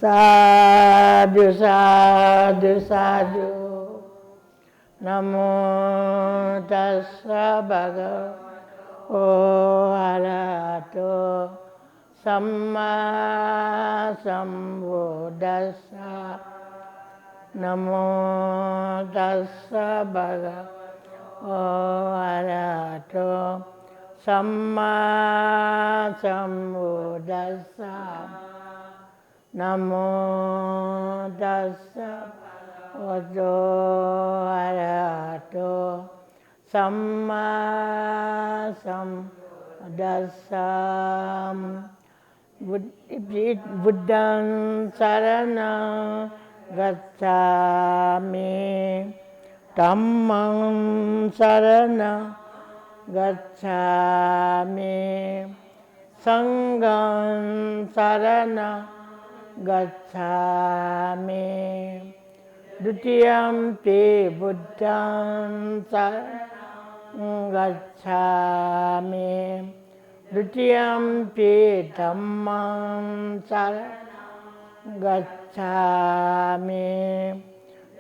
साधु साधु साधु नमो तस्सा भगवतो अरहतो सम्मा सम्बुद्दस्सा नमो तस्सा भगवतो अरहतो सम्मा सम्बुद्दस्सा नमो तस्सा भगवतो अरहतो सम्मा सम्बुद्दस्सा बुद्धं शरणं गच्छामि धम्मं शरणं गच्छामि संघं शरणं गच्छामि द्वितीयम्पि बुद्धं शरणं गच्छामि द्वितीयम्पि धम्मं शरणं गच्छामि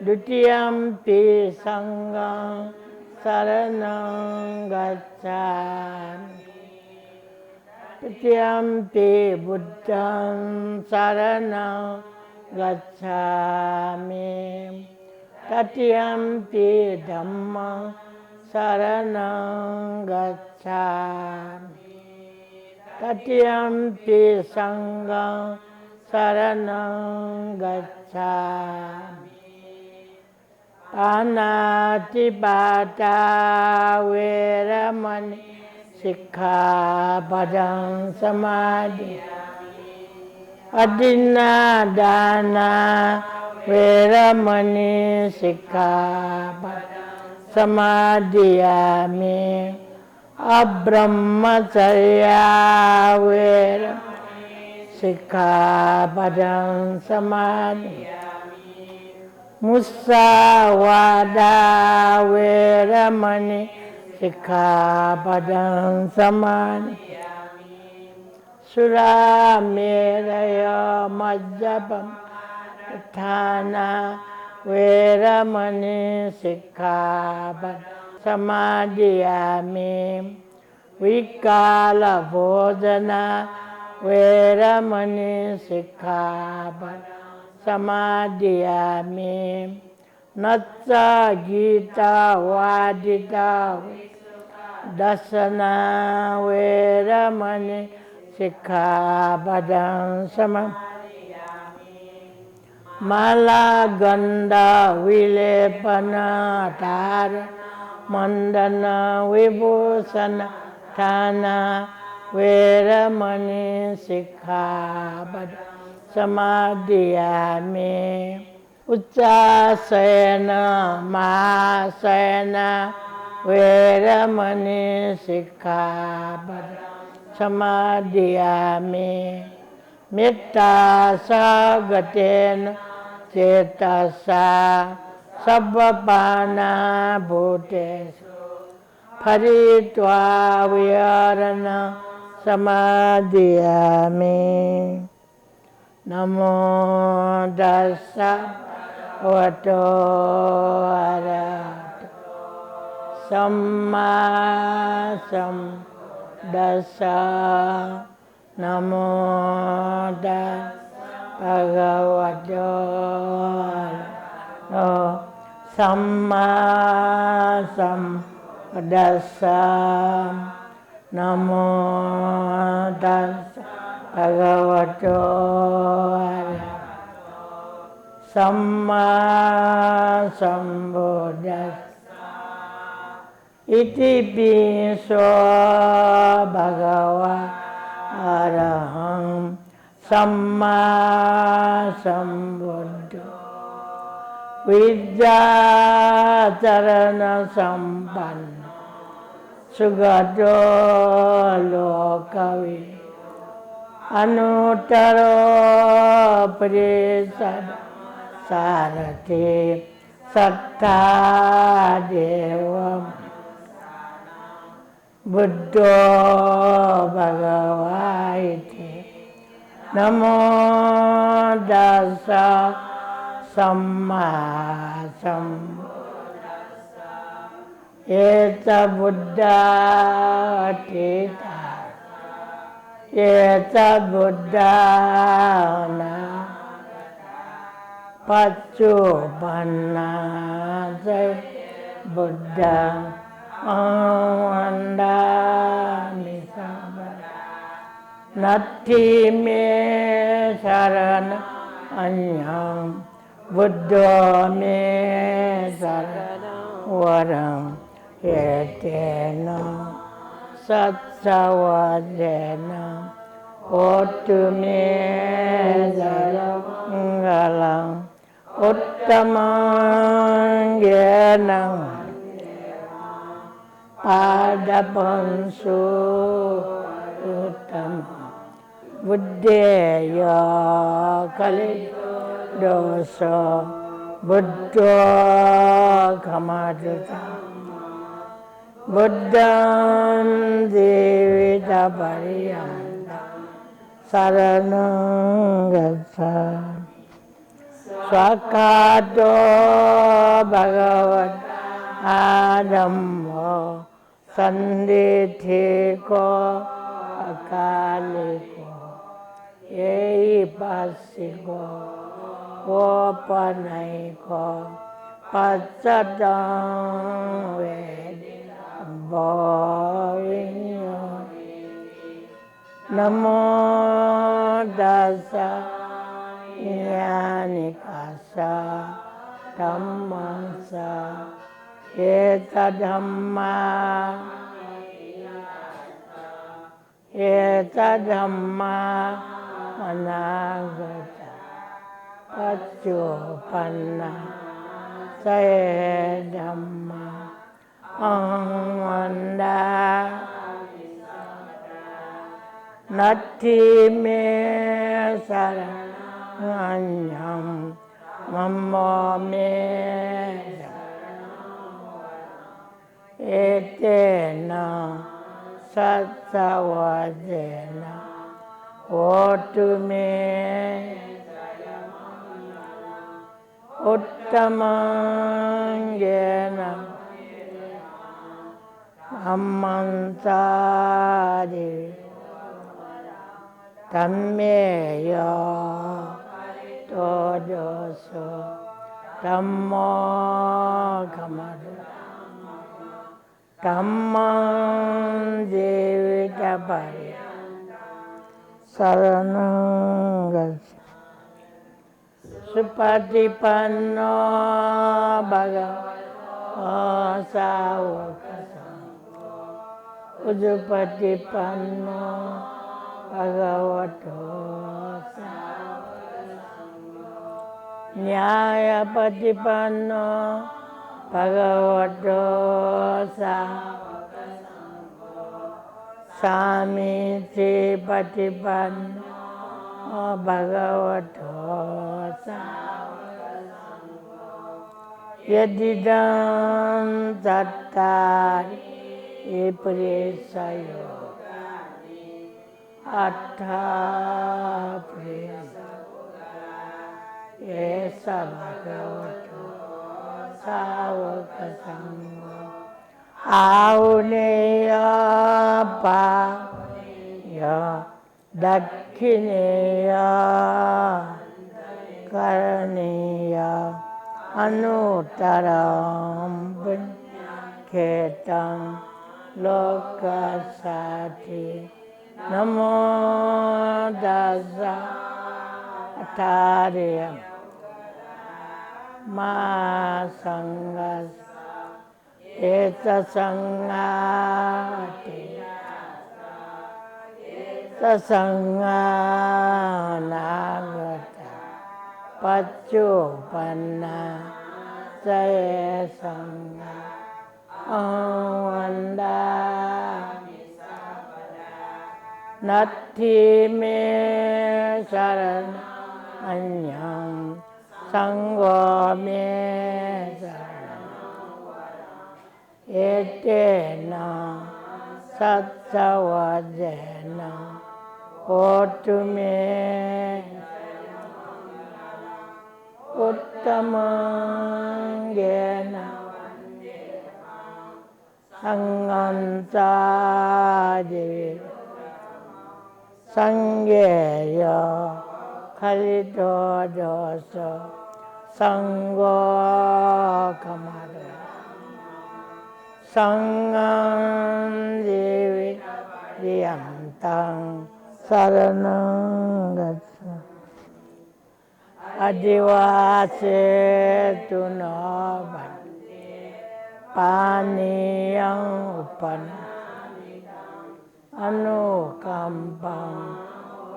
द्वितीयम्पि संघं शरणं गच्छामि तृतीयम्पि बुद्धं शरणं गच्छामि तृतीयम्पि धम्मं शरणं गच्छामि तृतीयम्पि संघं शरणं गच्छामि पानातिपाता वेरमणि सिक्खापदं समादियामि अदिन्नादाना वेरमणि सिक्खापदं समादियामि अब्रह्मचर्या वेरमणि सिक्खापदं समादियामि मुस्सावादा वेरमणि सिक्खापदं समादियामि सुरामेरय मज्जपमादत्थाना वेरमणि सिक्खापदं समादियामि विकालभोजना वेरमणि सिक्खापदं समादियामि नच्च गीता वादिता दशना वेरमणि सिक्खापदं समादियामि माला गंध विलेपन धार मंडन विभूषण थाना वेरमणि सिक्खापदं समादियामि उच्चासयन महाशयन वेरमणि सिक्खापदं समादियामि मेत्ता सगतेन चेतसा सब्बपाना भूतेषु फलित्वा विहरणं समादियामि नमो तस्सा भगवतो अरहतो सम्मा सम्बुद्दस्सा नमो तस्सा भगवतो अरहतो सम्मा सम्बुद्दस्सा नमो तस्सा भगवतो अरहतो सम्मा सम्बुद्दस्सा इति पिसो भगवा अरहं सम्मा सम्बुद्धो विद्याचरण संपन्न सुगतो लोकवि अनुत्तरो परिषद सारथे सत्ता देवं बुद्धो भगवाइति Namo Tassa Samma Sambuddhassa Eta Buddha Tita Eta Buddha Na Paccuppanna Buddha Vandami Sabada Natti me sarana anyam Buddha me sarana varam etena satsavadena Otu me sarangalam Uttamangenam Padapansu Uttama Buddheya Kalidosa Buddha Kamaduta Buddham Devita Pariyanta Saranam Gacchami Swakato Bhagavata Dhammo Sandithiko Akaliko Eipasiko Opanaiko Paccadam Vedita Bhavinyo Namo Tassa Yanikasa Dhammasa Eta Dhamma Eta Dhamma Anagata Paccuppanna Saya Dhamma Ahvanda Natti me sarananyam Mamma me etena satsavadena Otu me Uttamangena Ammantari Tammeya Todoso Tammo Kamadu Tammam Devita Pariyanta Saranam Gacchami Supatipanno Bhagavata Savaka Sangho Ujupatipanno Bhagavato Savaka Sangho Nyayapatipanno Bhagavato Savaka Sangho Samiti Patipanno Bhagavato Savaka Sangho Yadidam Tattari Ipresayogani Attha Presa Esa Bhagavato Savaka Sangho Auneya Paya Dakhineya Karaniya Anuttaram Ketam Lokasati Namo Tassa Atarya Ma Sanghas Eta Sanghati Sasanganagata Paccuppanna Saya Sangha Ahvandami Sabada Natti me sarananyam Sangho me saranam etena satsavadena โหตุเมอุตตมังเยนะสังฆันตาเดสังเกโยคาริโตโดโสสังโฆกัมมาโตสังฆังเดวิเดียมตังสารนังกัจฉาอดิวาเสตุโนบันปานิยังอุปนาอนุกัมปัง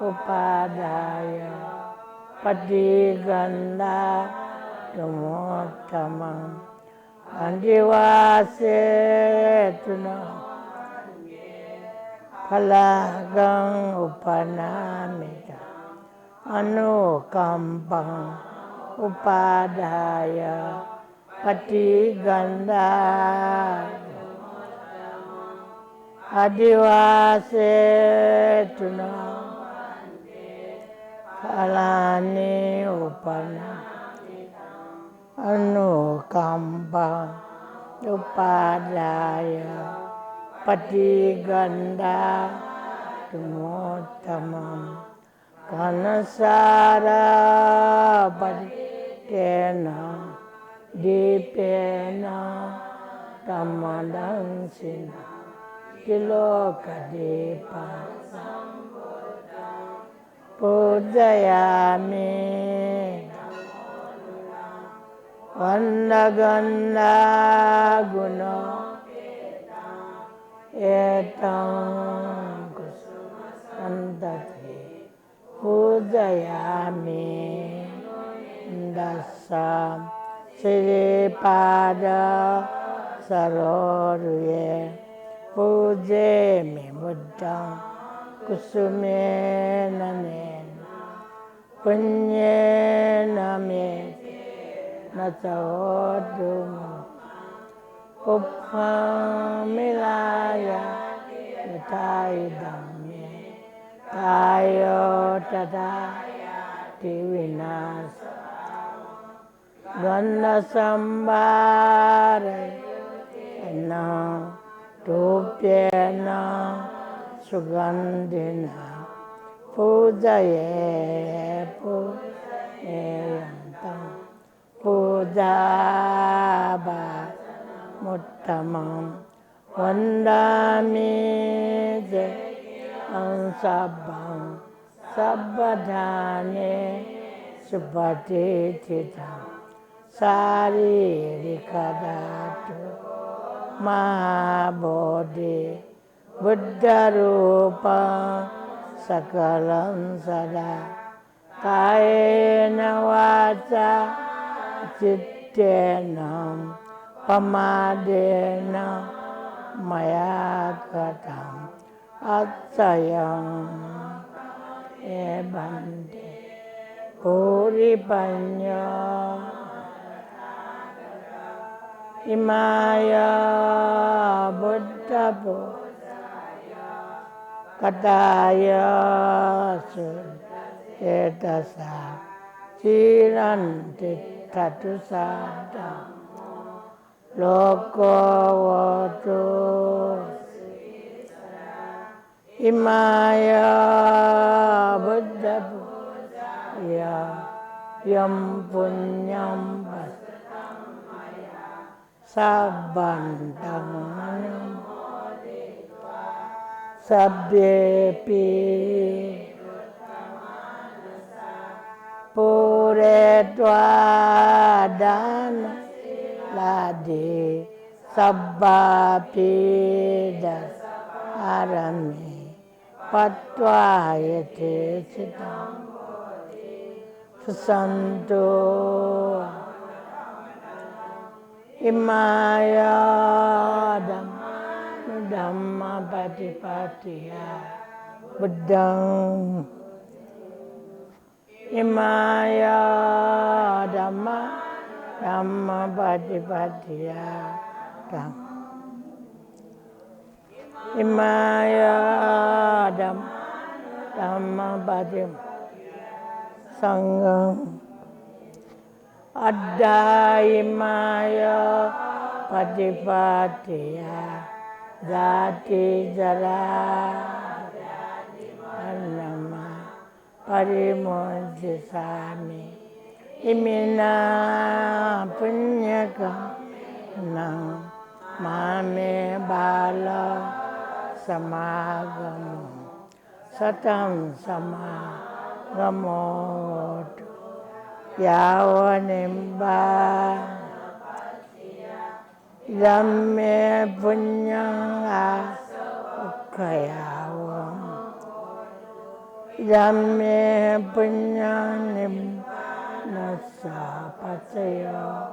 อุปาดายะปฏิกันดาตุโมตตมังอดิวาเสตุโนพลากังอุปนามิตาอนุกัมปังอุปาดายะปฏิกันดาอดิวาเสตุโนพลานิอุปนาอนุกัมปังอุปาดายะปฏิกันดาตุโมตตมังกานสาราปฏิเตนะดิเปนะธัมมัดังสินะกิโลกดิปัสสัมพุทธังปุจจยามิวันนกันดากุโนเอตังกุสุสันตติปุจจยามิดัสสะสิริปาดาสโรรุเยปุจเจมิบุตตังกุสุเมนะเนนะปุญเญนะเมตินะโสตุโมปุพพังมิลายะยะทายดัมเมกายโยตถาติวินาศกันนสัมบาเรนะทุเปนะสุกันตินะปุจจเยปุเอยันตังปุจจาบามุตตมังวันดามิเจอังสัพพังสัพพทานิสุปฏิทิตังสารีริกธาตุมหาโบธิบุตตรูปังสกลังสดากายนวาจาจิตเตนะปมาเดนะมยากตังอัจฉยังเอบันเตปุริปัญญาอิมายาบุตตะโพกตายาสุเอตัสสะจิรันติทัตตุสัตตะโลกโวตุอิมายาบุตตะโพยายัมปุญญัมปัสสัพพันตังอนุโมทิตวาสัพเพปิปุเรตวาดานะลาเดสัพพะปิดัสสารเมปัตตวายเตสิตังสันโตอิมายาดัมมปฏิปติยาบุตตังอิมายาดัมมปฏิปติยาตังอิมายาดัม Dhammapati Sangham Addhayimaya Patipatiya Jati Jara Annama Parimodhisami Imina Punyakam Mame Bala Samagamo Satam Samagamo Yavanimba Yamme Punyang Ukayavam Yamme Punyanim Nasa Pataya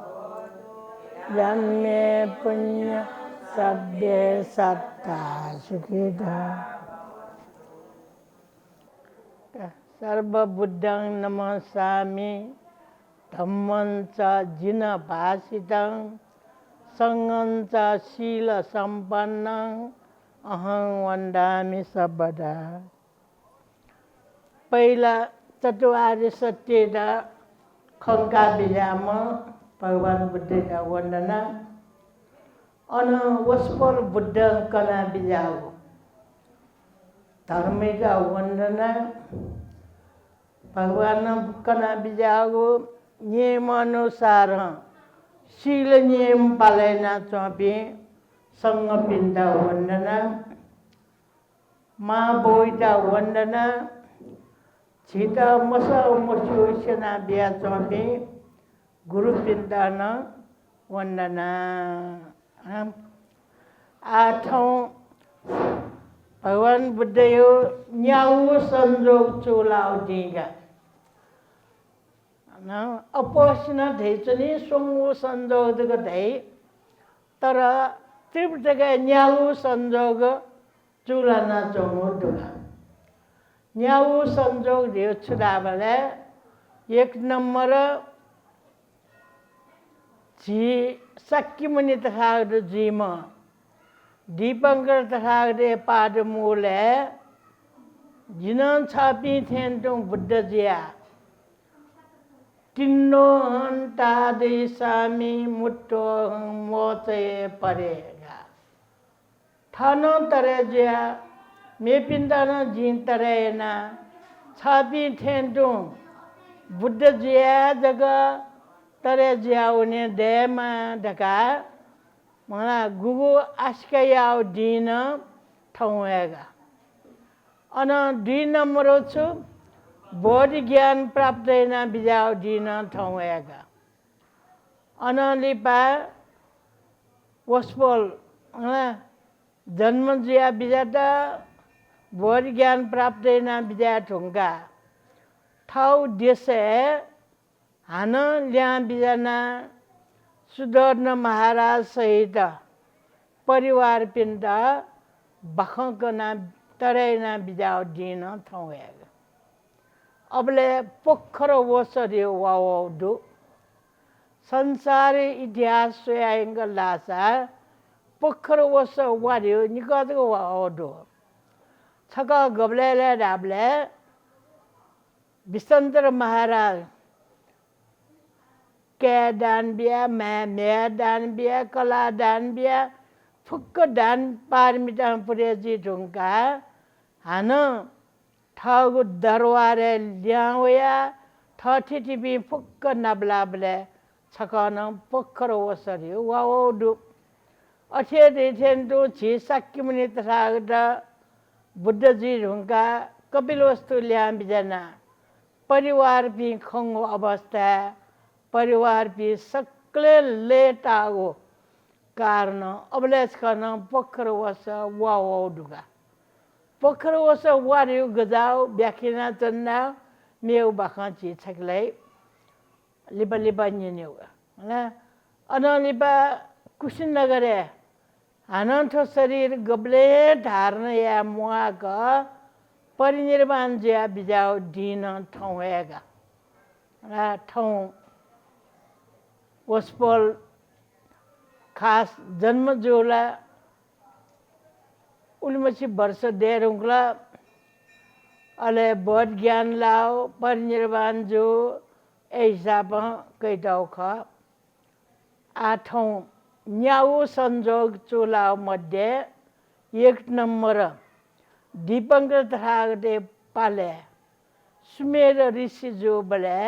Yamme Punya Sabbe Satta Sukhita Sarva Buddhang Namasami Dhammanca Jina Bhasitang Sanganca Sila Sampannang Ahang Vandami Sabada पहिला चतुर्आर्य सत्य खंका बिजामा भगवान बुद्ध का वंदना on वस्पर Buddha कना बिजाओ धर्म का वंदना भगवान कना बिजाओ नियम अनुसार शील नियम पालना चौपी संग पिंडा वंदना माँ बोईटा वंदना Cita masa umusyosyana biya chompi guru pindana wandana आठौं भगवान बुद्ध यो न्याउ संजोग चुलाउ दिगा न अपोषण धेचनी सोंगु संजोग दग धै तर त्रिपटका न्याउ संजोग चुलाना चोंगु दुगा न्याउ संजोग दियो छुदाबले एक नंबर जी सक्की मुनि तथागत जीम दीपंकर तथागत पाद मूले जिनन छापी थेन तुम बुद्ध जिया तिन्नो हंता देशामी मुट्टो मोते परेगा थानो तरे जिया मेपिंदाना जीन तरे ना छापी थेन तुम बुद्ध जिया जगह तरे जिया उन्हें देमा ढका मना गुगु आस्कयाव दिन ठाउँगा अन दुई नम्बर छु बौद्ध ज्ञान प्राप्त ना बिजाव दिन ठाउँगा अन लिपा वस्पोल जन्म जिया बिजाता बौद्ध ज्ञान प्राप्त ना बिजा ठुंगा ठाउ देशे हान ल्या बिजना सुदर्ण महाराज सहित परिवार पिंड बखकना तरेना बिजाव दिन थौएगा अबले पोखर वसरियो वाओदु संसार इतिहास सोयाइंग लासा पोखर वस वारियो निकतको वाओदु छका गबलेले डाबले विसंतर महाराज के दान बिया मैं दान बिया कला दान बिया फुक्क दान पारमिता पुरेजी ढुंका हान ठगु दरबारे ल्याउया ठठिटिपी फुक्क नबलाबले छकन पोखर वसरी वाओदु अथे देथेन तो छि सक्की मुनि तथागत बुद्धजी ढुंका कपिल वस्तु ल्या बिजना परिवार पि खंगो अवस्था परिवार भी सकले लेटागो कारण अबलेस करना पोखर वस वाओ दुगा पोखर वस वारियो गजाओ व्याख्याना चन्ना मेउ बाखाची छकले लिबा लिबा न्यनेउगा ना अन लिबा कुशीनगरे अनंत शरीर गबले धारण या मुआक परिनिर्वाण ज्या बिजाओ दिन ठौएगा ना ठौ वस्पोल खास जन्म जोला उलमची वर्ष देरुंगला अले बोध ज्ञान लाओ परिनिर्वाण जो ऐसा कई ख आठौं न्याऊ संजोग चुलाओ मध्य 1 नंबर दीपंकर थागते पाले सुमेर ऋषि जो बले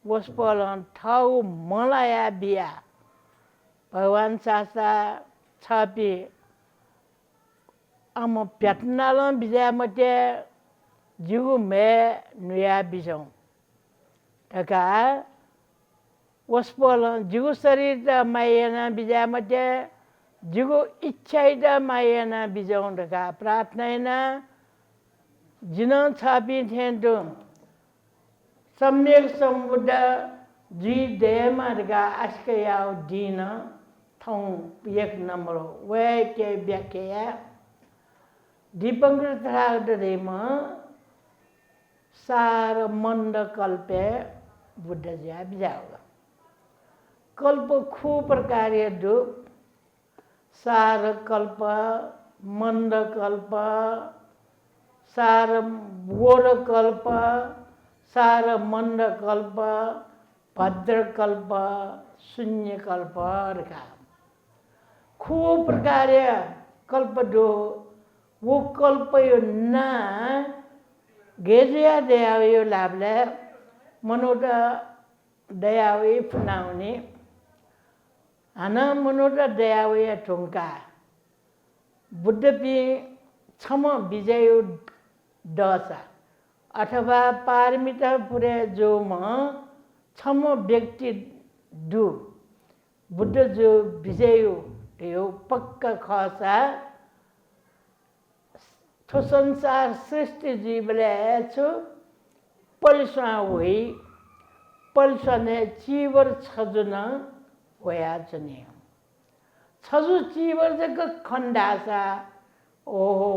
वस्पलन ठाउ मलाया बिया भगवान सासा छापी आम प्याटनाल बिजा मते जिगु मे नुया बिजौं तका वस्पलन जिगु शरीर द मायना बिजा मते जिगु इच्छा द मायना बिजौं तका प्रार्थना जिन छापी थेंदु सम्यक समुद्र जी देमा तका आस्कयाव दिन थौं 1 नंबर वे के व्याख्या दीपंकर थागदेम सार मंड कल्पे बुद्ध ज्या बिजाओगा कल्प खू प्रकार दु सार कल्प मंड कल्प सार गोर कल्प सार मंड कल्प भद्र कल्प शून्य कल्प रखा खू प्रकार कल्प दो वो कल्प यो ना गेजिया दयावे लाभले मनोट दयावे फुनाउने हाना मनोट दयावे ठुंका बुद्ध पि छम विजय दशा अथवा पारमिता पुरे जो म छम व्यक्ति दु बुद्ध जो विजय यो पक्का खसा थो संसार सृष्टि जीवले छु पल्सा हुई पल्सा ने चीवर छजुन होया चने छजु चीवर जग खंडासा ओहो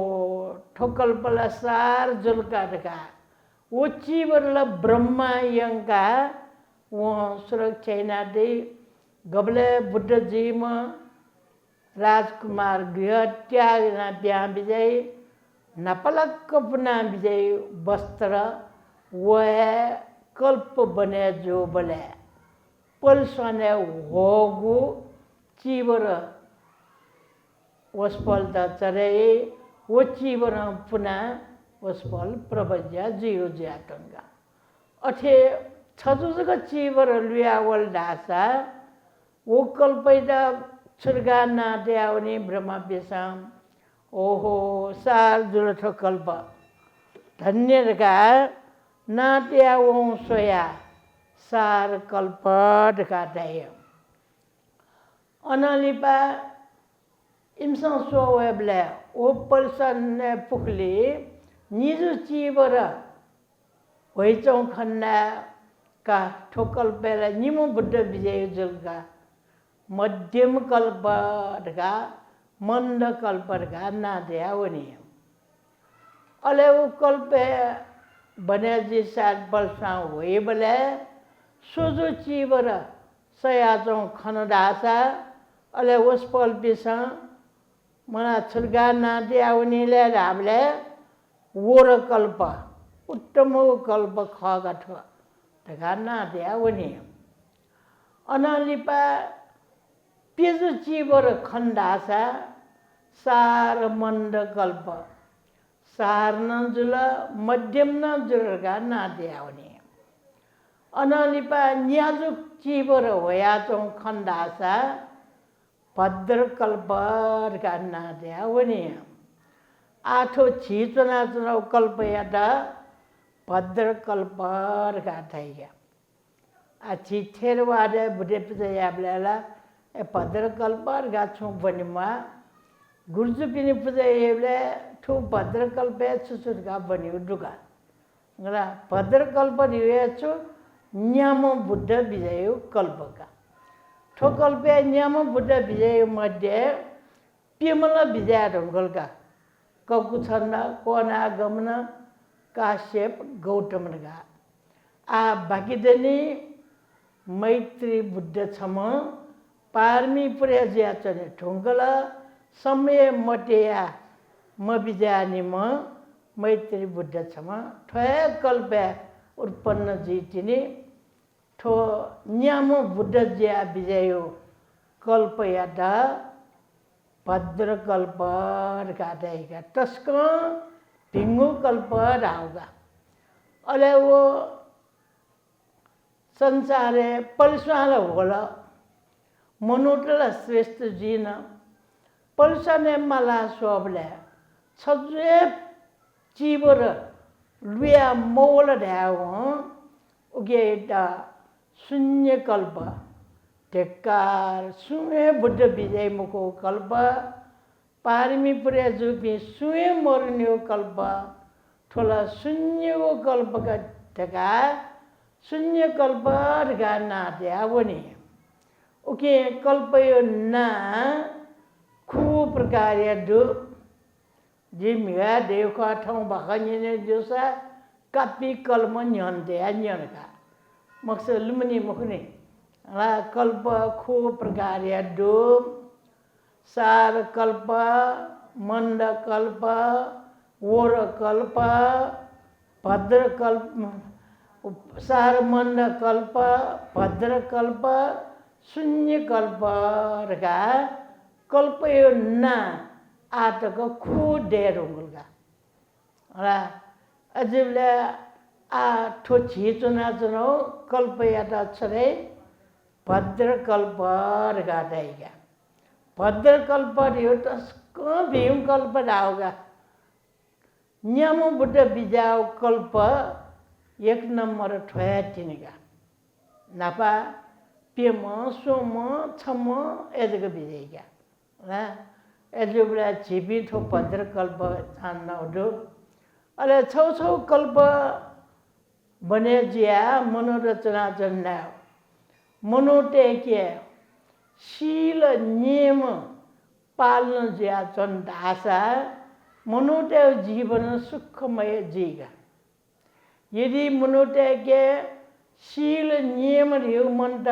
ठोकल पला सार जुलका दका वो चीवर ल ब्रह्मा यंका वो सुरक्षा दे गबले बुद्ध जी म राजकुमार गृह त्याग ना ब्याह विजय नपलक पुना विजय वस्त्र वह कल्प बने जो बले पल्सने होगु चीवर वस्पल द चरे वो चीवर पुना वस्पल प्रबज्या जियो ज्याटंगा अथे छजुजग चीवर लुयावल दासा वो कल्पैदा छुर्गा नाते आउने ब्रह्मा बेसाम ओहो सार जुलठो कल्प धन्यका नाते आवों सोया सार कल्प दकाताय अनालिपा इमसं सोवेबले ओ पल्सन ने पुखली निजु चीवर होइचौं खन्ना का ठोकल पेला निमु बुद्ध विजय जुलका मध्यम कल्प दका मंद कल्प दका ना दया वनी अले वो कल्प बने जी सात बल्सा हुए बले सोजो चीवर सयाचों खनदासा अले उस पल पिसा मना छुर्गा ना दया वनी ले रामले वोर कल्प उत्तम कल्प खागा ठो दका ना दया वनी अनालिपा पेजु चीवर खंडासा सार मंद कल्प सार न जुल मध्यम न जुलगा ना दियाउने अनालिपा न्याजु चीवर होयाचौं खंडासा भद्र कल्प का ना दियाउने आठो छिचना चुनाव कल्प यादा भद्र कल्प का थाइया अच्छी थेरवादे बुढ़े पिता याबलेला भद्र कल्प गाछौं बनिमा गुर्जु पिनी पुजा येबले ठु भद्र कल्प छुछुरगा बनियो दुगा ngara भद्र कल्प दिएछु न्याम बुद्ध विजय कल्पका ठो कल्प न्याम बुद्ध विजय मध्ये पिमल विजय ढंगलका ककु छन्ना कोना गमन काश्यप गौतमगा आ बाकीदनी मैत्री बुद्ध छम पारमी पुरे ज्या चने ढंगला समय मटेया म बिजानी म मैत्री बुद्ध छमा ठोया कल्प उत्पन्न जितिने ठो न्यामो बुद्ध ज्या विजयो कल्प यादा भद्र कल्प गादेगा तस्को भिंगु कल्प राउगा अले वो संसारे पलसाल होला मनुटला श्रेष्ठ जीन पलसाने मला सोबले छजे जीवर लुया मोल ढ्याव उगेटा शून्य कल्प ढेक्कार सुए बुद्ध विजय मुखो कल्प पारमी पुर्या जुपी सुए मर्न्यो कल्प ठोला शून्यको कल्पका ढेक्कार शून्य कल्प ढेक्कार नाट्या पनि उके कल्पयो ना खु प्रकार दु जिमिया देखा ठाउँ भखनिने जोसा कापी कल्म न्यन्ते न्यनका मक्स लुमनी मुखनी ला कल्प खु प्रकार दु सार कल्प मंड कल्प वोर कल्प भद्र कल्प सार मंड कल्प भद्र कल्प शून्य कल्प रका कल्प यो ना आतको खु डेरुंगुलगा रा अजिबले आ ठो छिचुना चुनो कल्प याता छरे भद्र कल्प रका दैगा भद्र कल्प यो तस्को भीम कल्प राउगा न्यामो बुद्ध बिजाउ कल्प एक नंबर ठोया तिनेगा नापा पेम सोम छम एजको बिजेगा रा एजुबला छिपी ठो भद्र कल्प छान्न उडो अले छौ छौ कल्प बने जिया मनोरचना जन्ना मनोटे के शील नियम पालन जिया चन्दासा मनोटे जीवन सुखमय जीगा यदि मनोटे के शील नियम रियो मंत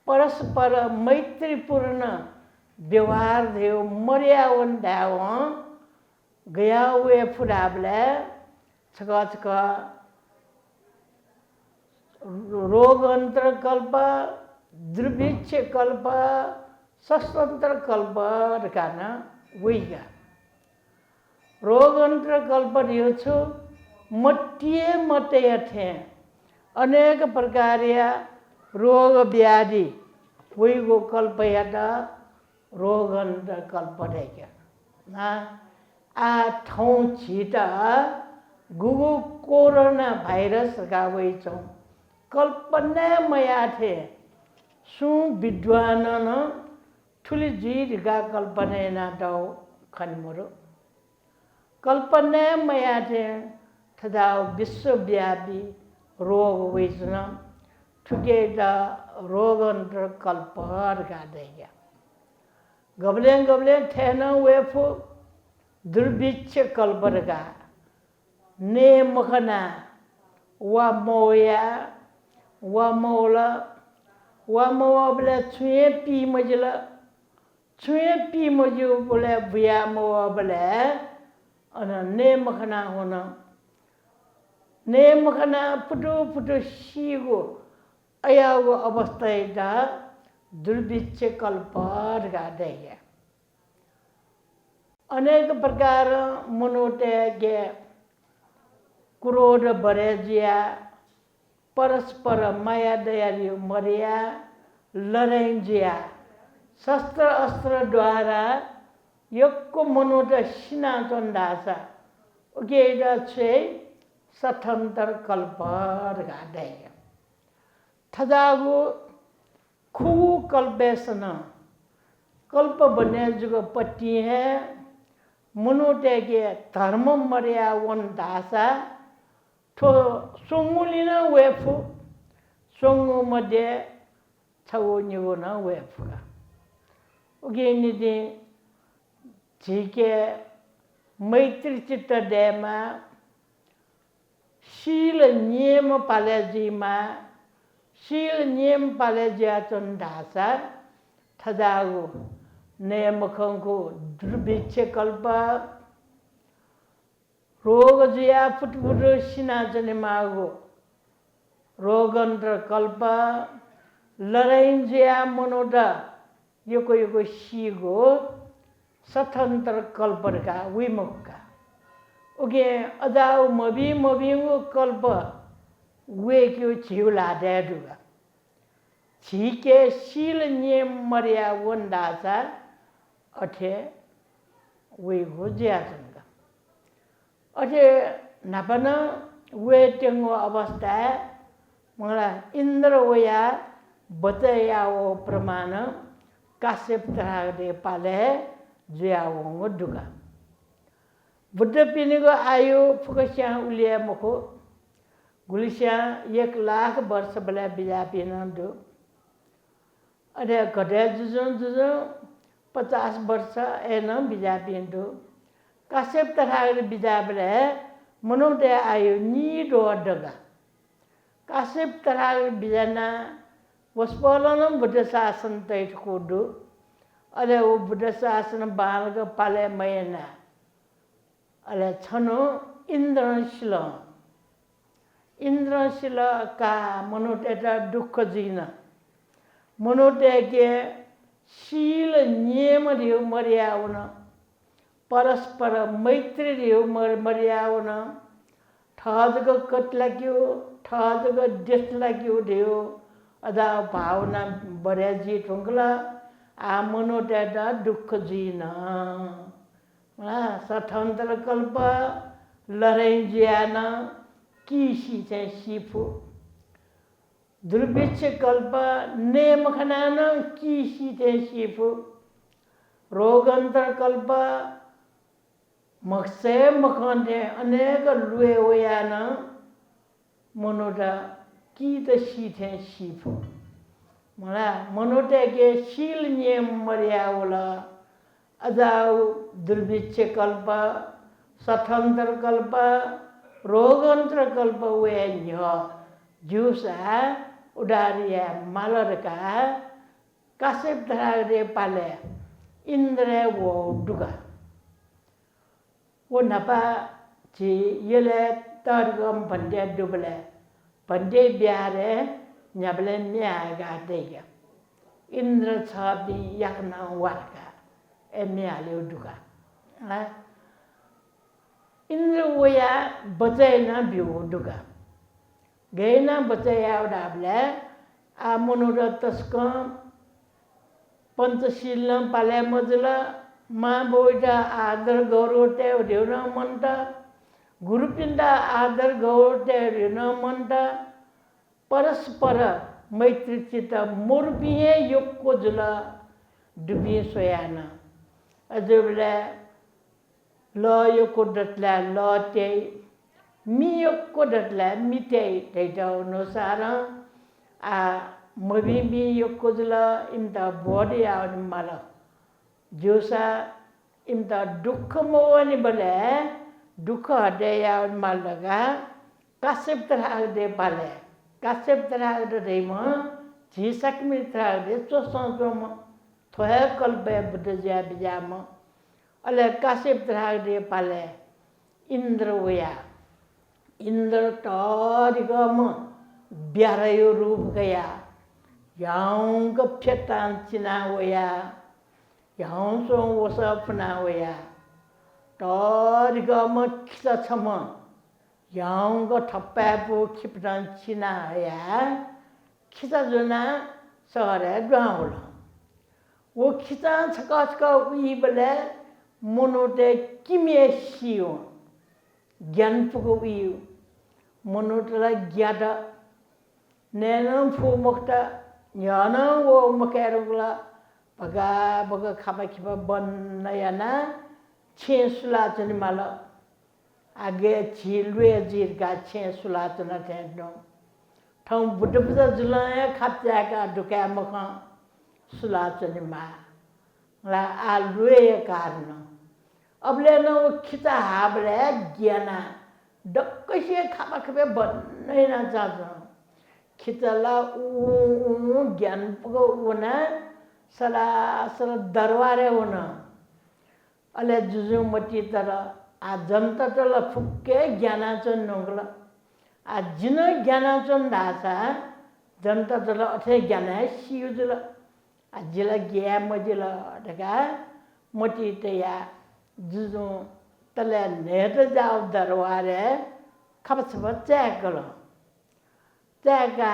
परस्पर मैत्रीपूर्ण व्यवहार देव मर्यावन दाव गया हुए फुराबले छका छका रोगंत्र कल्प दुर्भिक्ष कल्प सशस्त्र कल्प रकाना वहीगा रोगंत्र कल्प रियो छु मटिए मटे थे अनेक प्रकारिया रोग व्याधि वही को कल्प यादा रोगंत्र कल्प रहेगा ना आ ठाउँ छिटा गुगु कोरोना भाइरस का वही छौ कल्पना मया थे सु विद्वान न ठुली जीर का कल्पना ना दाउ खनमुरो कल्पना मया थे तथा विश्वव्यापी रोग वैष्ण ठुकेटा रोगंत्र कल्प का देगा गबले गबले ठेन वेफो दुर्भिक्ष कल्प का ने मखना वा मोया वा मौला वा मौआ बोले छुए पी मजला छुए पी मजू बोले बुया मौआ बोले अन ने मखना होना ने मखना पुटो पुटो सीगो अयागो अवस्था इटा दुर्भिक्ष कल्प का देगा अनेक प्रकार मनोटे के क्रोध बरे जिया परस्पर माया दयालु मरिया लड़ाई जिया शस्त्र अस्त्र द्वारा यक्को मनोटे सिना चंदासा उगेदा छे सठंतर कल्प का देगा थदागो खु कल्पेशन कल्प बने जुग पट्टी है मनोटे के धर्म मर्या वन दासा ठो सोंगुलिना वेफु सोंगु मध्य छवो निगो ना वेफुगा उगे निदि झिके मैत्री चित्त डेमा शील नियम पालेजीमा शील नियम पालेजिया चंदासा थदागु नेम खंगु दुर्भिक्ष कल्प रोग जिया फुटफुट सिनाचने मागो रोगन्त्र कल्प लराइन जिया मनोटा योको सिगो स्वतन्त्र कल्परका विमुखका ओके अजाउ मबिङो कल्प वेक्यो छिउला डेडुगा छिके सील नियम मर्या वन्दासा अठे वेगो ज्याचनका अठे नापन वे टेंगो अवस्था मलाई इन्द्र वया बतयाओ प्रमाण काश्यप तरागले पाले ज्याओ दुगा बुद्ध पिनेको आयु फुकस्या उलिया मुखो गुलिस्या 1 लाख वर्ष बला बिजा पिन दो अरे घटे जुजो 50 वर्ष एन बिजा पिन दो काश्यप तरागले बिजा बले मनुते आयु नी दो दगा काश्यप तरागले बिजना वस्पलन बुद्ध शासन तैठ कोडो अरे वो बुद्ध शासन बालक पाले मयना अरे छनो इन्द्रशील का मनुटे दुख जीन मनुटे के शील नियम रियो मर्याउन परस्पर मैत्री रियो मर्याउन ठहजको कट लाग्यो ठहजको देश लाग्यो रियो अदा भावना बढ्या जी ठुङ्कला आ मनुटे दुख जीन स्वतन्त्र कल्प लराइ ज्यान किसी चाहिँ सिफु दुर्भिक्ष कल्प नेम खनान किसी चाहिँ सिफु रोगन्तर कल्प मक्से मखन्ते अनेक लुए वयान मनोटा की त सीथे सिफु मला मनोटे के शील नियम मर्यावला अजाउ दुर्भिक्ष कल्प स्वतन्त्र कल्प रोगन्त्र कल्प वे जुसा उडारिया मालरका काश्यप तरागले पाले इन्द्र वो दुगा वो नपा ची येले तरगम भन्डे दुबले भन्डे ब्यारे न्याबले न्यागा देगा इन्द्र छबी याकना वारका एम्याले दुगा इन्द्र वया बचैना बिउ दुगा गैना बचया उडाबले आ मनोर तस्क पंचशील पाले मजला मा बोइटा आदर गौरव टेउन मनता गुरुपिंडा आदर गौरव टेउन मनता परस्पर मैत्री चित्त मुर्बिए योगको जुला डुबी सोयाना अजबले ल योगको डटला ल ते मी योगको डटला मिते तेटा अनुसार आ मबी योगको जुला इमता बॉडी आउन माला जोसा इमता दुख मोवनी बले दुख हटे आउन मालगा काश्यप तरह दे पाले काश्यप तरह दे रेम झिसक में तरह दे चोसम थोहे कल्पे बुद्ध ज्या बिजाम अले काश्यप तरह दे पाले इंद्र वया इंद्र टरिगम ब्यारयो रूप गया यांग फेतान चिना वया yang song wasa pna waya tor ga ma khisa chama yang ga thappa bu khipdan china ya khisa jona sare dwaul wo khisa chaka chaka wi bale monote kimye siyo gyan pugo wi monote la gyada nenam fu mokta nyana wo makarugla बगा बगा खापा खिपा बनयाना छेसुला चनि माला आगे छिलवे जिरगा छेसुला चना तेनो ठौ बुद्ध बुद्ध जुलाया खाप्या का दुका मख सुला चनि मा ला आलुए कारण अबले न खिचा हाबले ज्ञाना डक्कसे खापा खिपा बनैना जाज खिचला उ ज्ञान पुगो उना सला दरबारे होना अले जुजु मटी तर आ जनता टोला फुक्के ज्ञानाचन नोंगला आ जिन ज्ञानाचन दासा जनता टोला अठे ज्ञान है सियुजला आ जिला गया मजिला ढका मोटी तया जुजो तले नेट जाओ दरवारे खबस बच्चा कलो तैका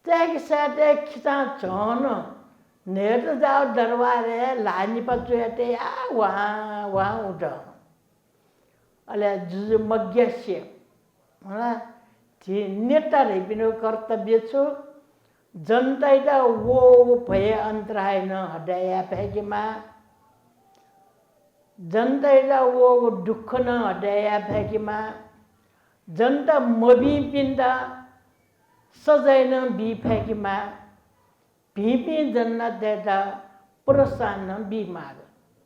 तैक साथे खिता चोन नेट जाओ दरबारे लानी पचुएते आ वहाँ उठ अले जुजु मग्यस्य मला ती नेता रे बिनो कर्तव्य छु जनता वो भए अन्तराय न हटाया फेकिमा जनता वो दुःख न हटाया फेकिमा जनता मबी पिंदा सजाइन बी फेकिमा भीपी जन्नत देता प्रोत्साहन बीमार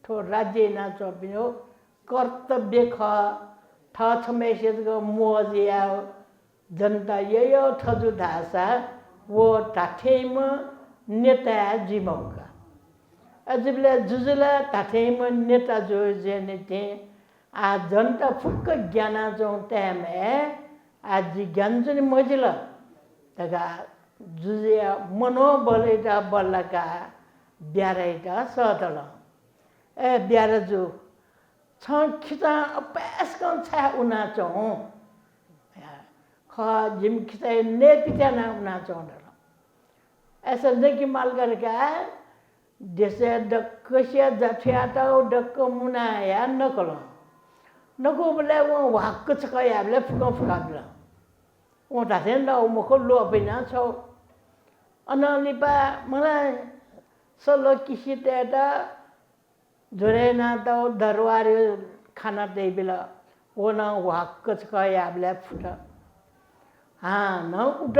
थो राज्य ना चोपियो कर्तव्य थ छमेसेज को मोजिया जनता यो थजु धासा वो ताठेम नेता जीवंगा अजबले जुजुला ताठेम नेता जो जेनेते आ जनता फुक्क ज्ञाना जो तेमे आज ज्ञान मजिला तगा जुजिया मनोबलैटा बल्लका ब्यारैटा सदल ए ब्यारजु छ खिचा अपास कन छ उना चौ ख जिम खिचा ने पिता ना उना चौ ऐसा देखि माल करका जैसे डक्कसिया जठियाटा डक्क मुना या नकल नको बले वो वाक्क छ या बले फुका फुका वो ताथेन दा मखो लो बिना छौ अनलिपा मलाई सलो किसी तेटा जोरेना तो दरबार खाना दे बिला वो ना वाक्क छ या बले फुटा हाँ न उठ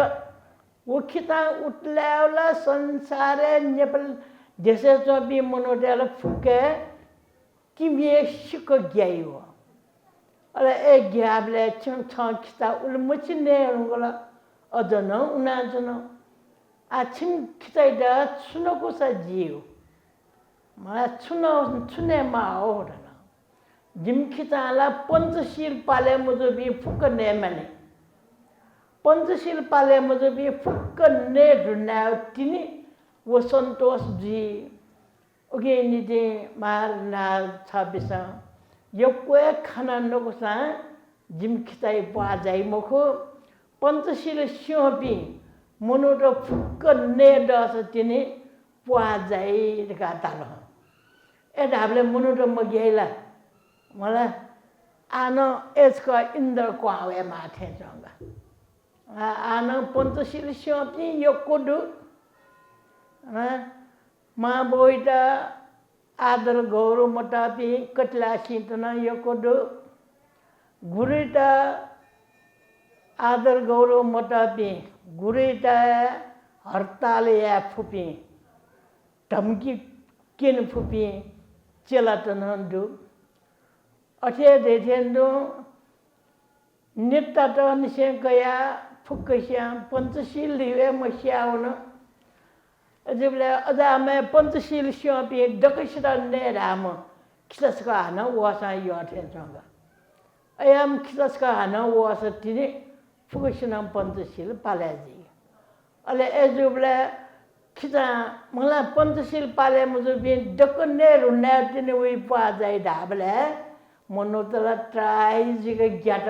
वो खिता उठलावला संसारे नेपाल जैसे तो भी मनोटेल फुके कि ये शिक गयो अरे ए ग्याबले छ खिता उल मचिने रंगला अदन उना जन आछिन खिताइदा छुनको सा जियो मा छुने मा हो रना जिम खिताला पंचशील पाले मुझे भी फुक ने मने पंचशील पाले मुझे भी फुक ने ढुना तिनी वो संतोष जी ओके निदे मार ना छबिसा यो कोए खाना नकोसा जिम खिताइ पा जाई मखो पंचशील सिंहपी मनुरो फुक्क ने दस तिनी पा जाई का ताल ए ढाबले मनुरो मगियाइला मला आनो एसको इन्द्र को आवे माथे जंगा आनो पंचशील सिंहपी यो कोडु मा बोइटा आदर गौरव मटापी कटला सिंतना यो कोडु गुरिटा आदर गौरव मटापी गुरिटा हड़ताल या फुपी धमकी किन फुपी चेलाटनंदु अठे देथेंदु नित्ता तो निसे गया फुकसिया पंचशील दिवे मसियावन जबले अदा में पंचशील सिंहपी डकसिता ने राम खिसका न वासा यो अठेंगा अयम खिसका न वासा तिने फुकसिना पंचशील पालेजी अले एजुबले खिचा मला पंचशील पाले मुझे भी डकने रुने तिने वे पा जाई ढाबले मनोतला ट्राई जिग ज्ञात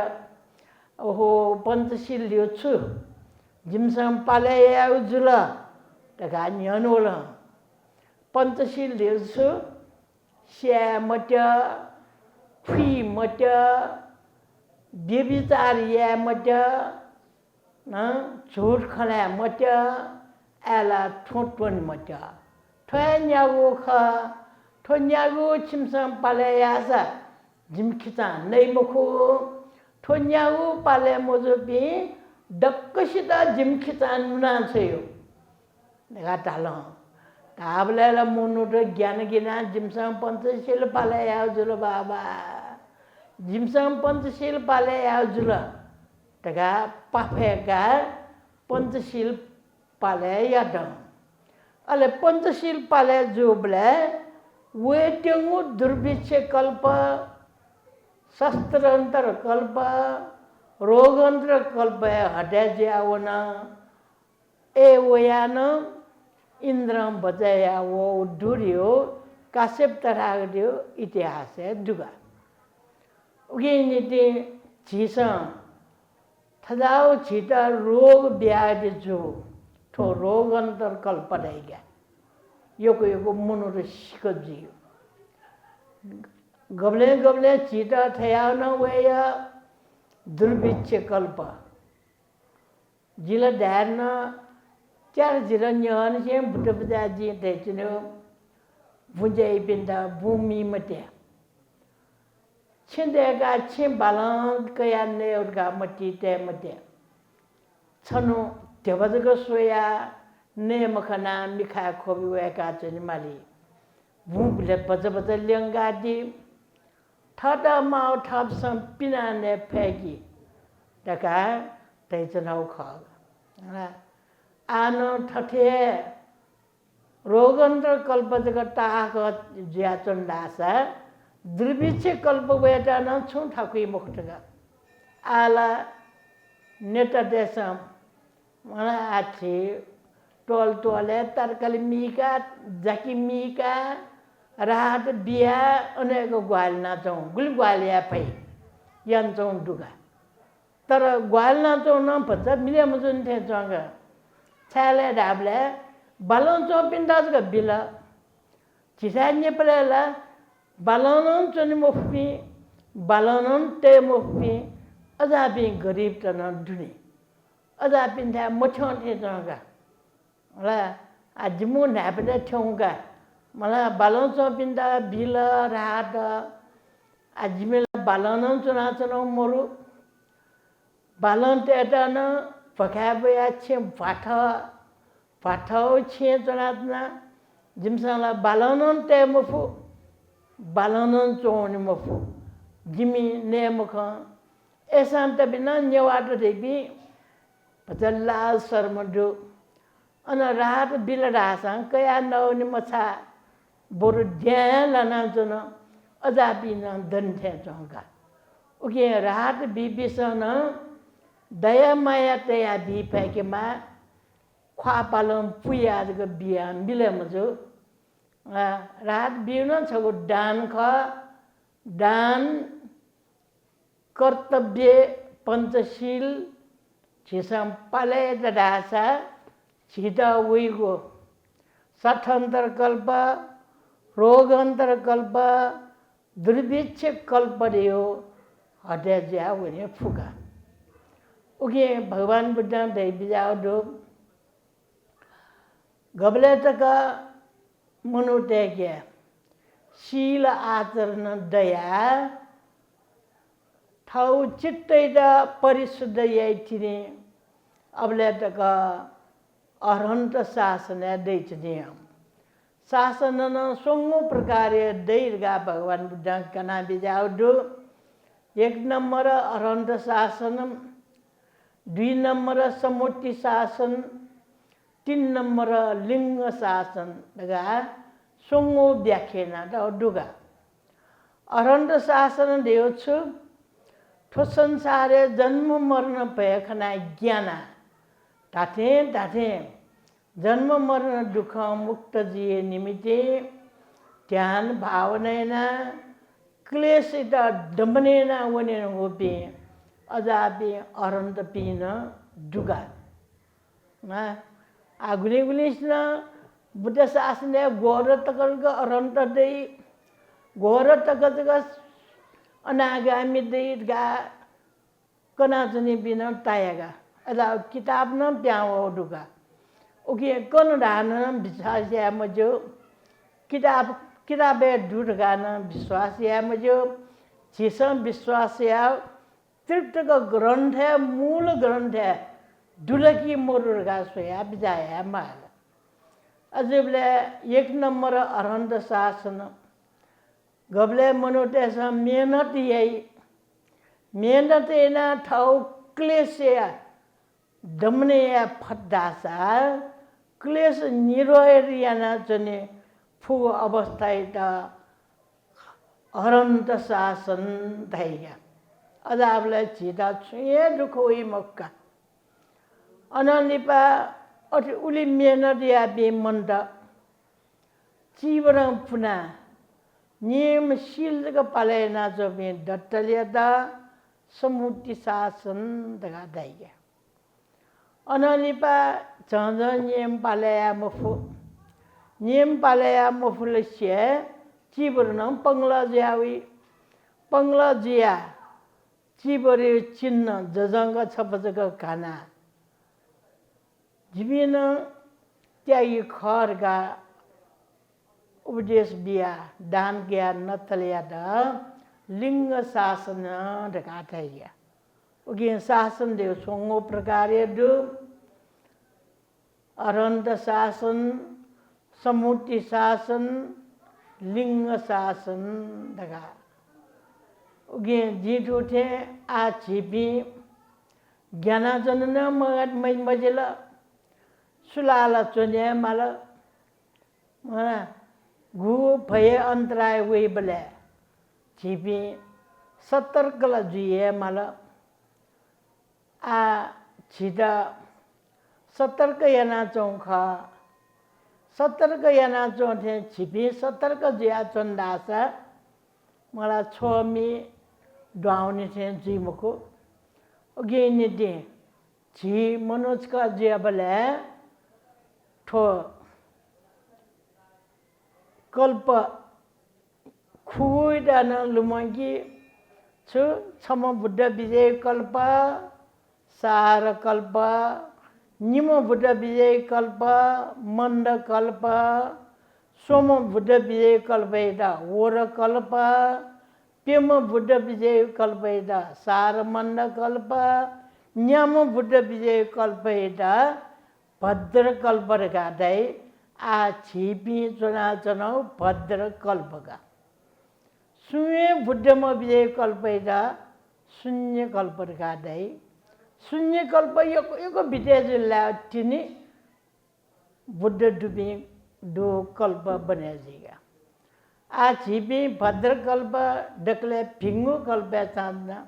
ओहो पंचशील लियो छु जिमसम पाले या उजुला तका न्यनोला पंचशील लियो छु श्या मट फी मट बेबिचार या मट न झूठ खला मट एला ठोटवन मट ठन्यागो ख ठन्यागो छिमसम पाले यासा जिम खिचा नै मखो ठन्यागो पाले मोजबी डक्कसिता जिम खिचा नुना छयो नेगा तालो ताबलेला मुनुटो ज्ञान गिना जिमसम पंचशील पाले या जुल बाबा जिमसम पंचशील पाले या जुल तगा पाफेगा पंचशील पाले या दं अले पंचशील पाले जुबले वे टेंगु दुर्भिक्ष कल्प शस्त्रांतर कल्प रोगांतर कल्प हटाज्यावन ए वयान इंद्र बजाया वो उद्धुरियो काश्यप तरागदियो इतिहास है दुगा उगे नीति चीसा थदाव चीता रोग ब्याज जो तो रोगांतर कल्प रहेगा यो मुनुर शिकजियो गबले गबले चीता थया न वया दुर्भिक्ष कल्प जिला ध्यान चार जिला न्यान से बुद्ध बजाजी देचने बुझाई बिंदा भूमि मध्य छिंदेगा छिं बालां कया ने उनका मट्टी ते मध्य छनो देवदग सोया ने मखना मिखा खोबी वे का चनिमाली भूमले बज बज लियंगा दी थादा माउ थाप सम पिना ने फेगी तका तैचनाउ खाग आनो ठठे रोगंत्र कल्प जगता का ज्याचन दासा दुर्भिक्ष कल्प वेटा न छु ठाकुई मुखटगा आला नेता देशम मला आछि टोल टोले तरकल मीका जाकी मीका रात बिया अनेक ग्वाल नाचौँ गुल ग्वालिया पै यान्छौँ डुगा तर ग्वाल नाचौँ न भन्छ मिले मजुन थे जंग छाले ढाबले बालों चो पिंदास का बिला चिसान्य पलेला बालों चोनि मुफ्ती बालों ते मुफ्ती अजाबी गरीब तना दुनी अजाबी था मछों थे जंग मला आजमु नापले ठोंगा मला बालों चो पिंदा बिला रात आजमेल बालों चुना चुना मोरू बालों ते टन पकाबया छे पाठाओ छे चुनातना जिमसाला बालों ते मुफु बालों चोनी मुफु जिमी ने मुखा ऐसा तबिना न्यवाट देवी पचल्ला शर्मडु अन रात बिल रासा कया नौनी मछा बोरु ध्यान लाना चुन अजाबी न दन्थे चौका उके रात बिबिसन दया माया तया भी फेंके मा ख्वा पालम पुया जग बिया मिले मजो रात बिउन छगो दान ख दान कर्तव्य पंचशील छिसम पाले दासा छिटा उइगो सठन्तर कल्प रोगांतर कल्प दुर्भिक्ष कल्प दियो हटे जा वने फुगा उगे भगवान बुद्ध दे बिजाओ दो गबले तक मनुते के शील आचरण दया ठाउ चित्तैदा परिशुद्ध याइथिने अबले तक अरहंत शासन दैचने शासन न सोंगो प्रकार दैर्गा भगवान बुद्ध कना बिजाओ दो एक नंबर अरहंत शासन 2 नंबर समुट्टी शासन 3 नंबर लिंग शासन दगा सोंगो व्याख्याना द दुगा अरहंत शासन देउछु ठो संसारे जन्म मरण भयखना ज्ञाना ताथे जन्म मरण दुख मुक्त जिए निमित्ते ध्यान भावना क्लेश डम्बनेना वने होपे अजाबे अरहंत पीन दुगा आगुने गुलिस्न बुद्ध शासन गोर तक अरहंत दे गोर तक अनागामी दे गा कना जनी बिना तायगा अला किताब न प्याओ दुगा ओके कन दान विश्वास या मजो किताबे दुर्गा न विश्वास या मजो छिसम विश्वास या त्रिपिटक ग्रंथ है मूल ग्रंथ है दुलकी मोरुगा सोया बिजाया माल अजबले 1 नंबर अरहंत शासन गबले मनुते स मेहनत यही मेहनत एना ठाउ क्लेश या दमने या फद्दासा क्लेश निरोयरियाना जने फु अवस्था इता अरंत शासन धाइया अदाबलाई छिटा छुए दुख हुई मक्का अननिपा अति उली मेहनत या बेमंड जीवन पुना नियम शील का पालना जो में दत्तलियता समुद्री शासन दगा धाइया अननिपा जंज नियम पालया मफु नियम पालया मफुलस्य जीवन पंगला जियावी पंगला जिया जीवरे चिन्ह जजंग छपजग खाना जीवन त्यागी खरगा उपदेश बिया दान ज्ञान नतलिया द लिंग शासन ढकाथैया उगे शासन देव सोंगो प्रकारे दु अरंत शासन समुद्री शासन लिंग शासन ढका उगे जीत उठे आ छिपी ज्ञानाजन न मगत मजल सुलाला चोने माल मना घु भय अंतराय हुई बले छिपी सतर्क जुए माल आ छिटा सतर्क याना चौखा सतर्क याना चौथे छिपी सतर्क जुया चंदासा मला छोमी डाउनी थे जी मुको अगे निदे जी मनोज का जिया बले ठो कल्प खुई दान लुमंगी छु छम बुद्ध विजय कल्प सार कल्प निम बुद्ध विजय कल्प मंद कल्प सोम बुद्ध विजय कल्पयदा ओर कल्प पेम बुद्ध विजय कल्पयदा सार मंद कल्प न्याम बुद्ध विजय कल्पयदा भद्र कल्प गादै आ छिपी चुना चनाउ भद्र कल्पका सुए बुद्धम विजय कल्पयदा शून्य कल्प गादै शून्य कल्प यो विजय जिल्ला तिनी बुद्ध डुबी दो कल्प बने जीगा आ छिपी भद्र कल्प डकले भिंगु कल्प चांदना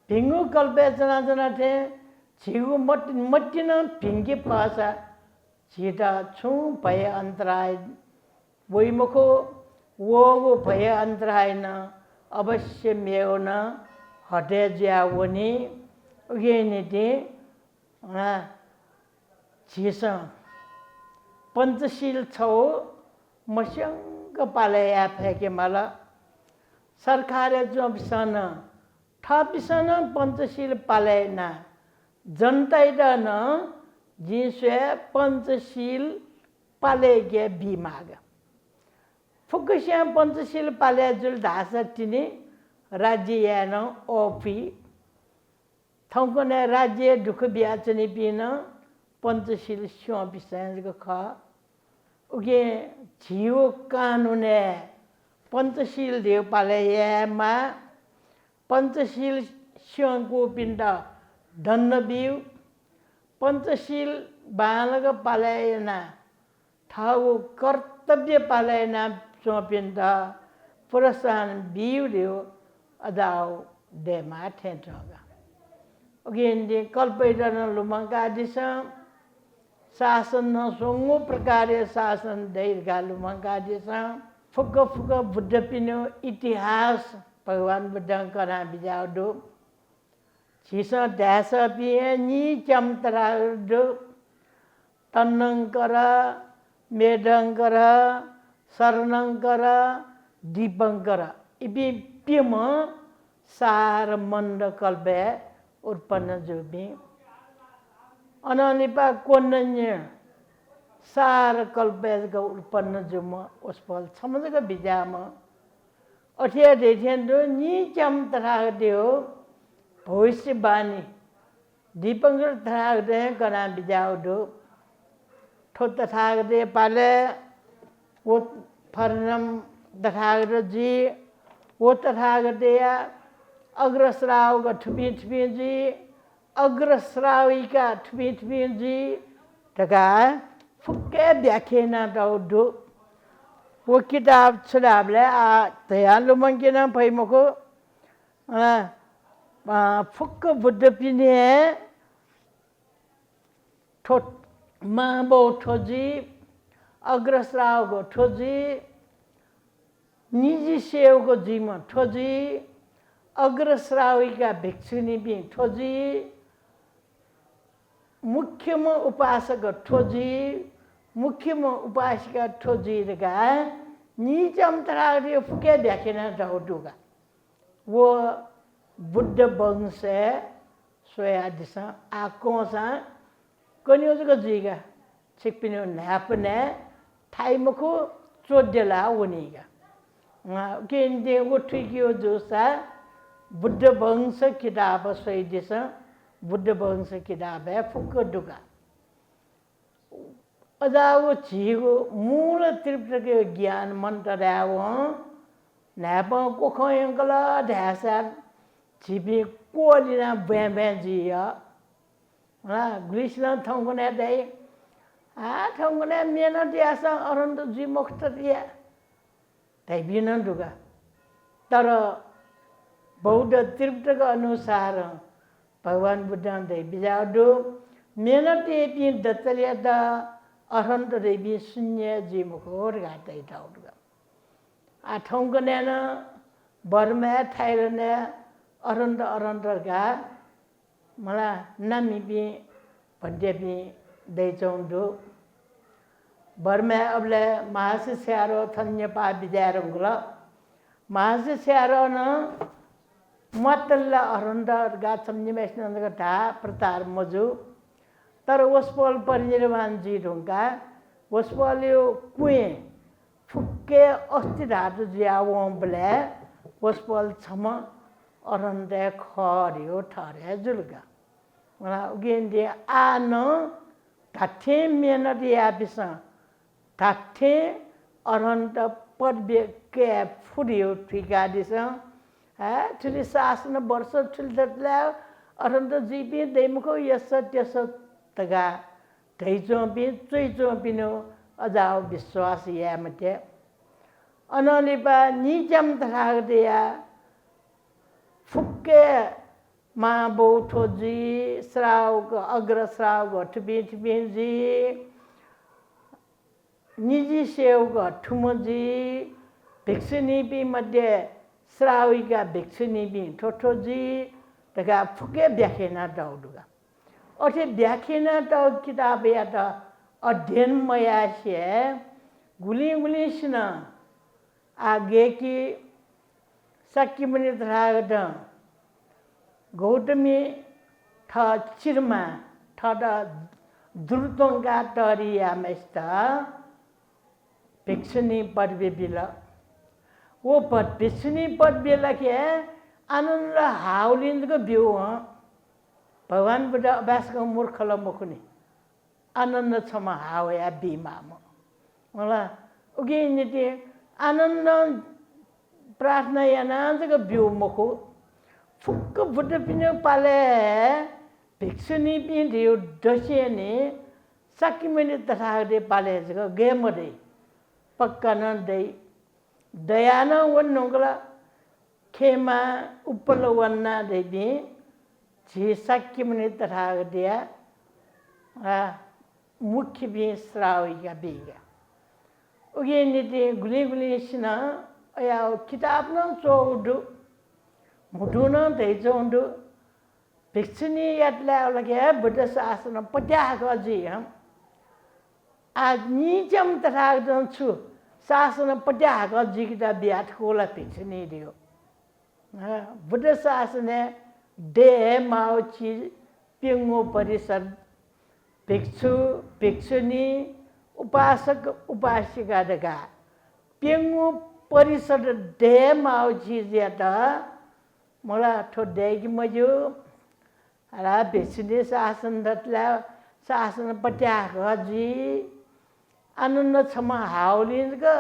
भिंगु कल्प चांदना थे छिगु मट्टिन भिंगी पासा छिटा छु भय अंतराय वही मुखो वो भय अंतराय न अवश्य मेव न हटे ज्यावनी उगे निति छिस पंचशील छौ मस्यंग पालया फेके माला सरकारे जो बिसन थपिसन पंचशील पालयना जनता न जिसे पंचशील पाले गे बीमाग फुकश्या पंचशील पाले जुल धासा तिनी राज्य यान ओपी थौकने राज्य दुख ब्याचनी पिन पंचशील स्यो बिसंग ख उगे जियो कानुने पंचशील देव पाले यामा पंचशील स्योंको पिंडा धन्न बिउ पंचशील बालक पालयना ठाउ कर्तव्य पालयना चोपिंदा पुरसान बिउ देव अदाव दे माथे जगा अगेन दे कल्पैदन लुमंगा दिसा शासन न सोंगो प्रकारे शासन दैर्घा लुमंगा दिसा फुक फुक बुद्ध पिनो इतिहास भगवान बुद्ध करा बिजाउ दो छिसा ध्यास पिए नि चमतरा दो तन्नंकर मेडंकर शरणंकर दीपंकर इबी पिम सार मंड कल्पे उत्पन्न जुबी अननिपा कोन्नन्य सार कल्पे उत्पन्न जुम उसपल समझ बिजाम अठिया देखें दो नि चमतरा देव भविष्यवाणी दीपंकर तथागते कना बिजाउ दो ठो तथागते पाले वो फरनम तथागत जी वो तथागते अग्रश्राव का ठुपी ठुपी जी अग्रश्राविका ठुपी ठुपी जी तका फुक्के व्याख्याना दो वो किताब छुडाबले तयालु मंकिना फैमको फुक्क बुद्ध पिने ठो माबो ठोजी अग्रश्रावको ठोजी निजी सेवको जीमा ठोजी अग्रश्राविका भिक्षुनी भी ठोजी मुख्यमा उपासक ठोजी मुख्यमा उपासिका ठोजी रगा नीचम तरागे फुके व्याख्यान जाउडुगा वो बुद्ध वंश सोया दिशा आकोसा कनियोजको जीगा छिपिनो न्यापने थाइमको चोड्यला उनीगा केन्दे उठियो जोसा बुद्ध वंश किताब सोय दिशा बुद्ध वंश किताब है फुक्क दुगा अजाओ जीगो मूल त्रिपिटक ज्ञान मंत्र रावो न्याप कोखयंगला ढासा छिपी कोलिना बेबे जिया ग्रीष्म थौगने दे थौगने मेहनत दियासा अरंत जी मुक्त दिया तैबिन दुगा तर बौद्ध त्रिपिटक अनुसार भगवान बुद्ध दे बिजाडो मेहनत ये दत्तलिया दा अरंत देवी शून्य जी मुखोर गाते थाउगा थौगने न बर्मे थाइरने अरंत गा मला नामी भी भन्टे भी दैचौंडो बर्मे अबले महासे स्यारो थन्य पा बिजारंगला महासे स्यारो न मतल्ला अरंत गा समझ में इसने ढा प्रतार मजु तर वस्पल परिनिर्वाण जी ढुंगा वस्पल यो कुए फुक्के अस्ति धातु जियावों बले वस्पल छम अरंते खरियो ठरे जुलगा मला उगेंदे आनो ठाठे मेहनत या बिसा ठाठे अरंत पदबे के फुरियो ठिका दिसा ठुली शासन वर्ष ठुलदला अरंत जीपी दैमुको यस त्यस तगा धैचो भी चुइचो पिनो अजाओ विश्वास या मते अनलिपा निजम तरागदिया फुक्के माँ बोठो जी श्राव अग्र श्राव ठुबी जी निजी सेव ठुम जी भिक्षुनी भी मध्य श्राविका भिक्षुनी भी ठोठो जी तगा फुके व्याख्यान डाउडुगा अथे व्याख्यान तो किताब या तो अध्ययन मया से गुली सिना आगे की सक्की मनी धरागद गौतमी था चिरमा था द्रुतोंगा तरिया मेस्ता भिक्षुनी पदवी बिला वो पद भिक्षुनी पदवी लगे आनंद हाउलिंद को बियो भगवान बुद्ध अभ्यास को मूर्खला मुखनी आनंद क्षमा हावया बीमाम मलाई उगे निते आनंद प्रार्थना या नाजको बिउ मुखो फुक्क बुद्ध पिनो पाले भिक्षुनी पिन्दियो दसेनी साकी मनी तथागते पाले जको गेमदे पक्का न दे दयान वन्नोगला खेमा उपल वन्ना देबी जी साकी मनी तथागते मुख्य भी श्राविका बीगा उगे निते गुली सिना या किताब न चौडु मुठु न दैचौंडु भिक्षुनी यातला लगे बुद्ध शासन पट्याको जी हम आज नीचम तथागतन छु शासन पट्याको जी किता बियात कोला भिक्षुनी दियो बुद्ध शासन दे माओ ची पिंगो परिषद भिक्षु भिक्षुनी उपासक उपासिका दगा पिंगो परिषद दे माओ ची ज्यादा मला ठो देगी मजो अला भिक्षुनी शासन दतला शासन पट्याको जी आनंद क्षमा हाउलिन ग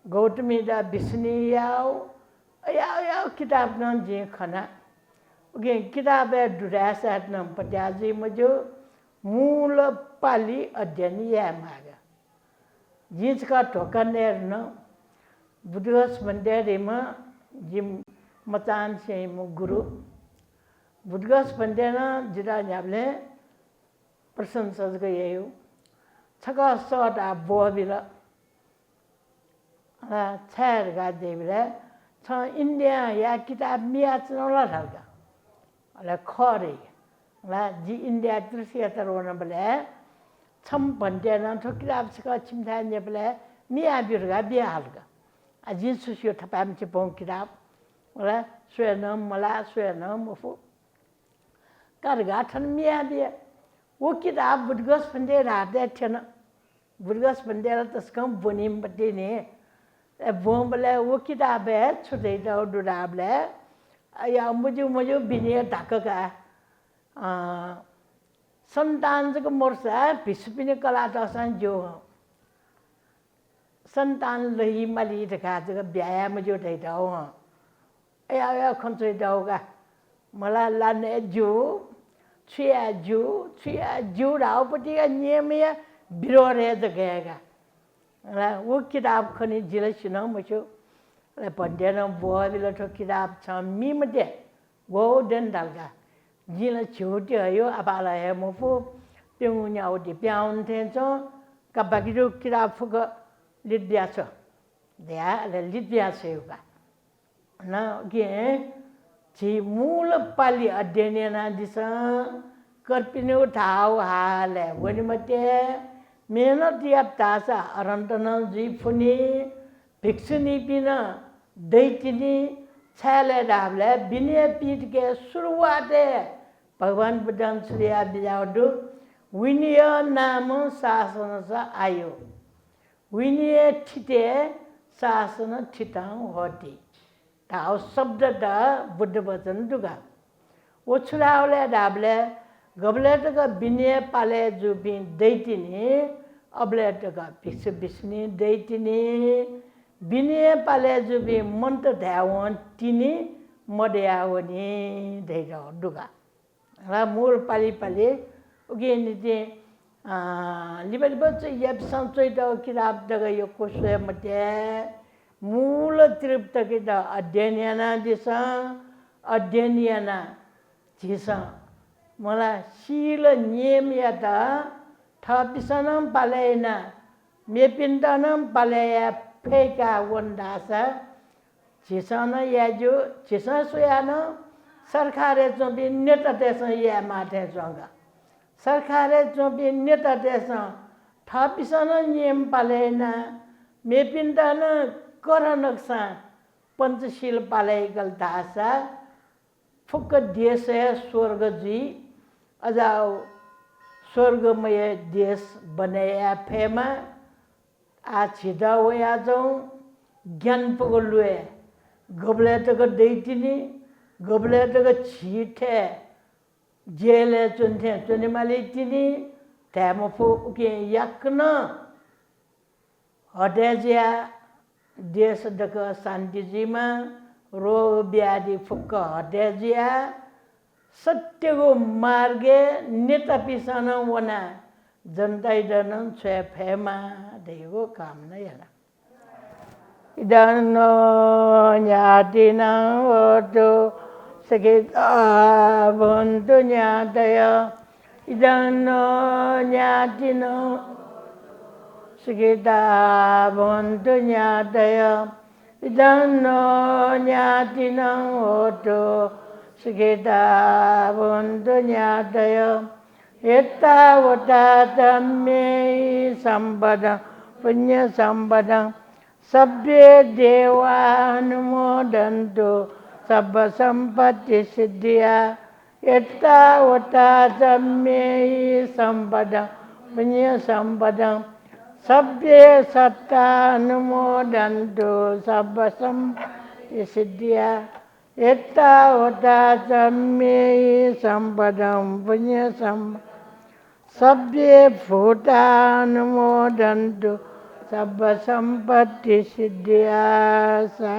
गौतमी दा भिक्षुनी याओ किताब न जी खना उगे किताब दुरासात न पट्याजी मजो मूल पाली अध्ययन या मागा जिंचका ठोकनेर न बुद्धगस बंदे रेमा जिम मचान से गुरु बुद्धगस बंदे न जिरा न्याबले प्रशंसा गए हो छका सट आ बोबिला छायर गा देबिला छ इंडिया या किताब मिया चनला थालका अला खरे ला जी इंडिया दृश्य तरवन बले छम भन्टे न थो किताब छका छिमथा ने बले मिया बिरगा बिया हल्का a jinsu sio tapam ci bon kitab wala suena mala suena mufu karga than miya dia wo kitab budgas pande rade thena budgas pande la taskam bonim bade ne e bom bale wo kitab hai chute da durable ya muju bine dakaka संतान को मोर्सा पिसपिने कला दसन जो संतान लही मली देखा जगह व्यायाम जो देता हो या खंचोई दाओगा मला लाने जो छुया राव पति का नियम या बिरोरे जगेगा ला वो किताब खनी जिले सुना मुझे ला पंडे न बुआ बिलो तो किताब छामी मते वो den डालगा जिले छोटे आयो अबाला है मुफु प्योंया उदी प्याउन टेंचो कबागिरो किताब फुगा लिद्यासो दिया ले लिद्यासो योगा ना के जी मूल पाली अध्ययन ना दिसा कर्पिने उठाओ हाले वनि मते मेहनत या तासा अरंतन जी फुनी भिक्षुनी बिना दैतिनी छाले डाबले बिने पीठ के शुरुआत भगवान बुद्धन श्रीया बिजावदु विनय नाम शासन सा आयो विनय ठिते शासन ठितां होती ताओ शब्द दा बुद्ध वचन दुगा वो छुरावले डाबले गबले तक विनय पाले जुबी दैतिनी अबले तक भिक्षु बिस्नी दैतिनी विनय पाले जुबी मंत ध्यावन तिनी मध्यावनी दैरा दुगा रा मूल पाली पाली उगे निते लिबल बच्चे ये संचय दा किताब दगा यो कोशे मते मूल तृप्त के दा अध्ययना दिसा अध्ययना दिसा मला शील नियम या दा थापिसनम पालेना मेपिंदनम पालेया फेका वंदासा जिसना या जो जिसना सोयाना सरकारे जो भी नेता देश या माथे जोंगा सरकारे जो भी नेता देश थापिसना नियम पालेना मेपिंदना करनक्सा पंचशील पाले गलतासा फुक देश है स्वर्ग जी अजाओ स्वर्गमय देश बनाया फेमा आ छिदा होया जाऊं ज्ञान पगलुए गबले तक दैतिनी गबले तक छीटे जेले चुनते चुने माली तिनी तैमफो के यकना हटेजिया देश दक शांति जीमा रोग व्याधि फुक हटेजिया सत्य को मार्गे नेता पिसाना वना जनता इधरन छे फेमा देवो काम नहीं है ना इधरनो न्याति ना वो सके बंधु न्यातया इधरनो न्याति ना सके बंधु न्यातया इधरनो न्याति ना वो सके बंधु न्यातया एतावता तम्मे संपदं पुण्य संपदं सभ्ये देवानुमोदन्तु सब संपत्ति सिद्धिया एतावता तम्मे संपदं पुण्य संपदं सभ्ये सत्तानुमोदन्तु सब संपत्ति सिद्धिया एतावता तम्मे संपदं पुण्य संपदं सभ्ये भूतानुमोदन्तु सब संपत्ति सिद्धिया सा